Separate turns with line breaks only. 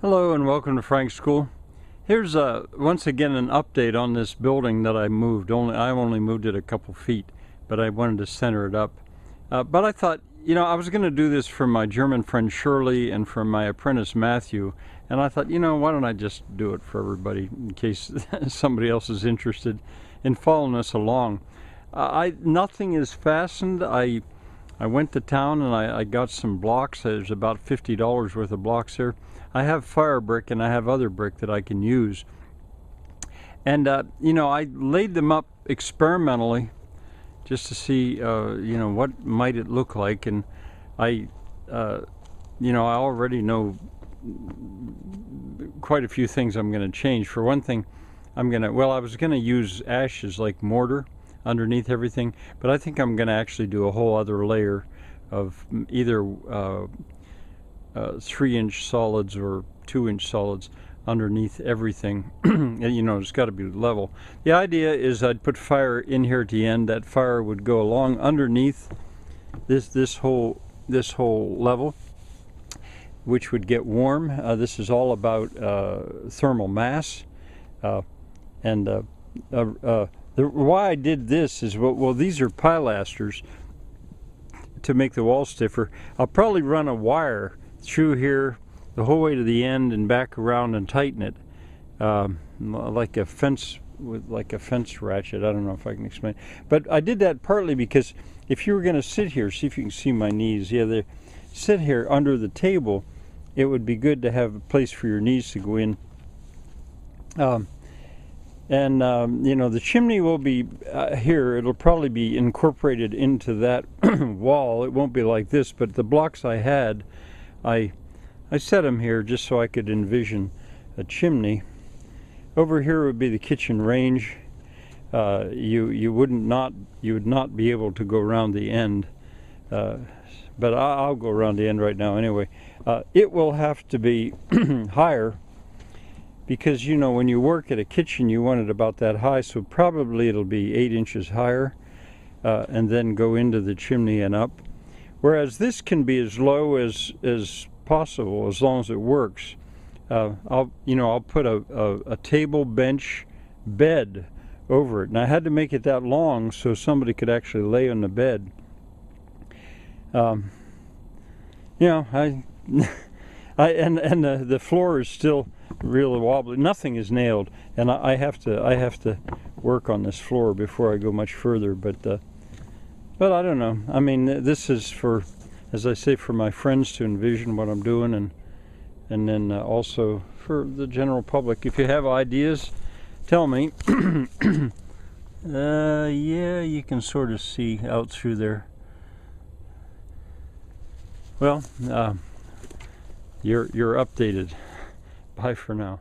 Hello and welcome to Frank's School. Here's once again an update on this building that I moved. I only moved it a couple feet, but I wanted to center it up. But I thought, I was going to do this for my German friend Shirley and for my apprentice Matthew, and I thought, why don't I just do it for everybody in case somebody else is interested in following us along. Nothing is fastened. I went to town and I got some blocks. There's about $50 worth of blocks there. I have fire brick and I have other brick that I can use. And, I laid them up experimentally just to see, what might it look like. And I already know quite a few things I'm going to change. For one thing, I was going to use ashes like mortar underneath everything, but I think I'm going to actually do a whole other layer of either 3-inch solids or 2-inch solids underneath everything. It's got to be level. The idea is I'd put fire in here at the end. That fire would go along underneath this whole level, which would get warm. This is all about thermal mass, why I did this is, well, these are pilasters to make the wall stiffer. I'll probably run a wire through here the whole way to the end and back around and tighten it like a fence ratchet. I don't know if I can explain, but I did that partly because if you were going to sit here, see if you can see my knees. Yeah, they sit here under the table. It would be good to have a place for your knees to go in. The chimney will be here. It'll probably be incorporated into that wall. It won't be like this, but the blocks I had, I set them here just so I could envision a chimney. Over here would be the kitchen range. You would not be able to go around the end, but I'll go around the end right now anyway. It will have to be higher, because when you work at a kitchen you want it about that high, so probably it'll be 8 inches higher and then go into the chimney and up, whereas this can be as low as possible as long as it works. I'll put a table, bench, bed over it, and I had to make it that long so somebody could actually lay on the bed. The floor is still really wobbly. Nothing is nailed, and I have to work on this floor before I go much further. But I don't know. I mean, this is for, as I say, for my friends to envision what I'm doing, and then also for the general public. If you have ideas, tell me. Yeah, you can sort of see out through there. Well, you're updated. Bye for now.